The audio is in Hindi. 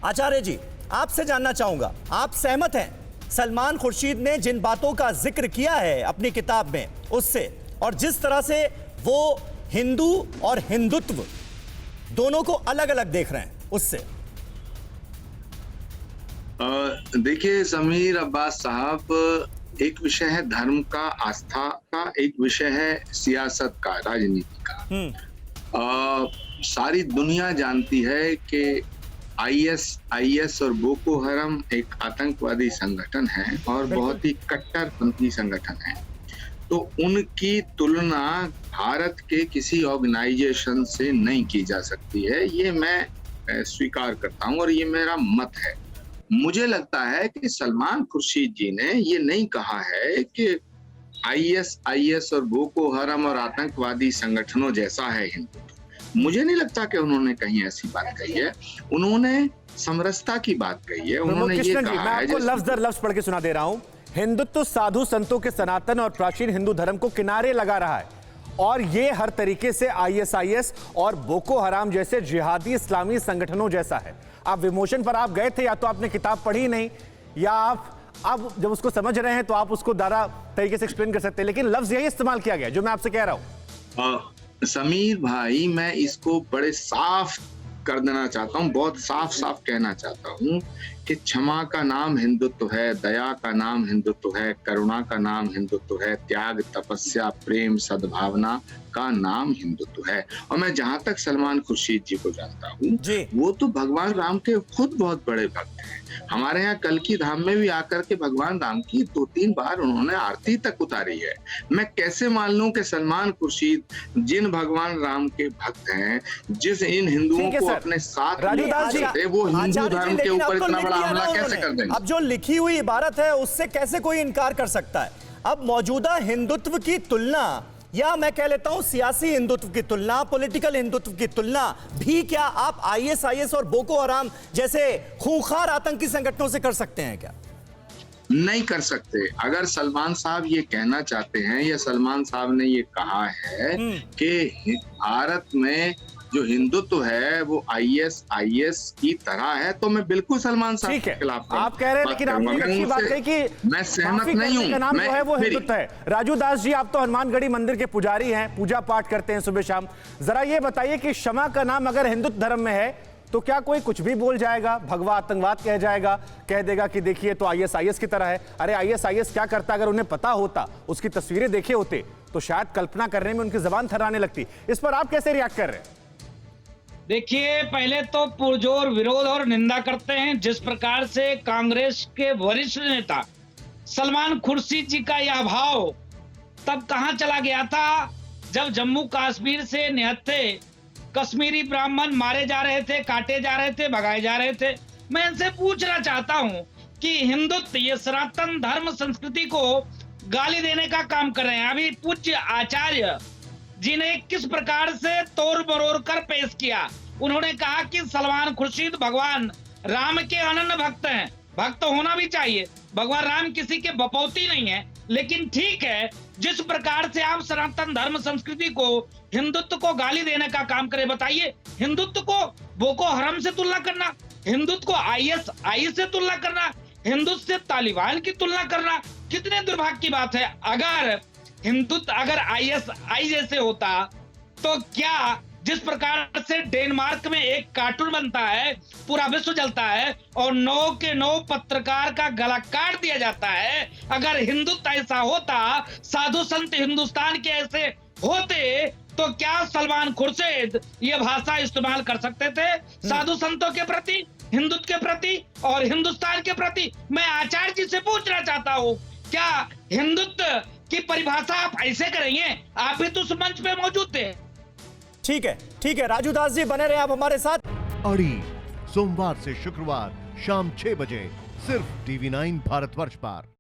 आचार्य जी, आपसे जानना चाहूंगा, आप सहमत हैं सलमान खुर्शीद ने जिन बातों का जिक्र किया है अपनी किताब में उससे, और जिस तरह से वो हिंदू और हिंदुत्व दोनों को अलग अलग देख रहे हैं उससे? देखिए समीर अब्बास साहब, एक विषय है धर्म का, आस्था का, एक विषय है सियासत का, राजनीति का। सारी दुनिया जानती है कि आईएस और बोको हराम एक आतंकवादी संगठन है और बहुत ही कट्टरपंथी संगठन है। तो उनकी तुलना भारत के किसी ऑर्गेनाइजेशन से नहीं की जा सकती है, ये मैं स्वीकार करता हूं और ये मेरा मत है। मुझे लगता है कि सलमान खुर्शीद जी ने ये नहीं कहा है कि आईएस और बोको हराम और आतंकवादी संगठनों जैसा है हिंदुत्व। मुझे नहीं लगता कि उन्होंने कहीं ऐसी बात कही है। उन्होंने समरसता की बात कही है। उन्होंने ये कहा है, मैं आपको लफ्ज दर लफ्ज पढ़ के सुना दे रहा हूं। हिंदुत्व साधु संतों के सनातन और प्राचीन हिंदू धर्म को किनारे लगा रहा है और ये हर तरीके से आईएसआईएस और बोको हराम जैसे जिहादी इस्लामी संगठनों जैसा है। आप विमोचन पर आप गए थे, या तो आपने किताब पढ़ी नहीं, या आप अब जब उसको समझ रहे हैं तो आप उसको दारा तरीके से एक्सप्लेन कर सकते हैं, लेकिन लफ्ज यही इस्तेमाल किया गया जो मैं आपसे कह रहा हूं। समीर भाई, मैं इसको बड़े साफ कर देना चाहता हूं, बहुत साफ साफ कहना चाहता हूं कि क्षमा का नाम हिंदुत्व है, दया का नाम हिंदुत्व है, करुणा का नाम हिंदुत्व है, त्याग, तपस्या, प्रेम, सद्भावना का नाम हिंदुत्व है। और मैं जहां तक सलमान खुर्शीद जी को जानता हूँ, वो तो भगवान राम के खुद बहुत बड़े भक्त हैं। हमारे यहाँ कल्की धाम में भी आकर के भगवान राम की 2-3 बार उन्होंने आरती तक उतारी है। मैं कैसे मान लूं कि सलमान खुर्शीद जिन भगवान राम के भक्त हैं, जिस इन हिंदुओं को अपने साथ लेते, वो हिंदू धर्म के ऊपर इतना बड़ा हमला कैसे कर देंगे? अब जो लिखी हुई इबारत है उससे कैसे कोई इनकार कर सकता है? अब मौजूदा हिंदुत्व की तुलना, या मैं कह लेता हूं सियासी हिंदुत्व की तुलना, पॉलिटिकल हिंदुत्व की तुलना भी क्या आप आईएसआईएस और बोको हराम जैसे खूंखार आतंकी संगठनों से कर सकते हैं क्या? नहीं कर सकते। अगर सलमान साहब ये कहना चाहते हैं, या सलमान साहब ने ये कहा है कि भारत में जो हिंदुत्व है वो आईएस की तरह है, तो मैं बिल्कुल सलमान साहब के खिलाफ आप कह रहे हैं, लेकिन आपने एक अच्छी बात कही कि मैं सहमत नहीं हूं। नाम जो है वो हिंदुत्व है। राजू दास जी, आप तो हनुमानगढ़ी मंदिर के पुजारी हैं, पूजा पाठ करते हैं सुबह शाम। जरा ये बताइए कि क्षमा का नाम अगर हिंदुत्व धर्म में है तो क्या कोई कुछ भी बोल जाएगा, भगवा आतंकवाद कह जाएगा, कह देगा कि देखिए तो आईएसआईएस की तरह है? अरे आईएसआईएस क्या करता, अगर उन्हें पता होता, उसकी तस्वीरें देखे होते, तो शायद कल्पना करने में उनकी जबान थर्राने लगती। इस पर आप कैसे रिएक्ट कर रहे हैं? देखिए, पहले तो पुरजोर विरोध और निंदा करते हैं जिस प्रकार से कांग्रेस के वरिष्ठ नेता सलमान खुर्शीद जी का यह भाव तब कहां चला गया था, जब जम्मू कश्मीर से निहत्थे कश्मीरी ब्राह्मण मारे जा रहे थे, काटे जा रहे थे, भगाए जा रहे थे। मैं इनसे पूछना चाहता हूं कि हिंदुत्व, ये सनातन धर्म संस्कृति को गाली देने का काम कर रहे हैं। अभी पूज्य आचार्य जी ने किस प्रकार से तोड़ मरोड़ कर पेश किया। उन्होंने कहा कि सलमान खुर्शीद भगवान राम के अनन्य भक्त हैं। भक्त होना भी चाहिए, भगवान राम किसी के बपौती नहीं है। लेकिन ठीक है, जिस प्रकार से आप सनातन धर्म संस्कृति को, हिंदुत्व को गाली देने का काम करें, बताइए हिंदुत्व को बोको हराम से तुलना करना, हिंदुत्व को आईएस से तुलना करना, हिंदुत्व से तालिबान की तुलना करना, कितने दुर्भाग्य की बात है। अगर हिंदुत्व अगर आईएसआई जैसे होता तो क्या, जिस प्रकार से डेनमार्क में एक कार्टून बनता है, पूरा विश्व जलता है और 9 के 9 पत्रकार का गला काट दिया जाता है, अगर हिंदुत्व ऐसा होता, साधु संत हिंदुस्तान के ऐसे होते, तो क्या सलमान खुर्शीद ये भाषा इस्तेमाल कर सकते थे साधु संतों के प्रति, हिंदुत्व के प्रति और हिंदुस्तान के प्रति? मैं आचार्य जी से पूछना चाहता हूँ, क्या हिंदुत्व की परिभाषा आप ऐसे करेंगे? आप भी तो उस मंच पे मौजूद थे। ठीक है राजू दास जी, बने रहे आप हमारे साथ। अड़ी सोमवार से शुक्रवार शाम 6 बजे सिर्फ TV9 भारतवर्ष पर।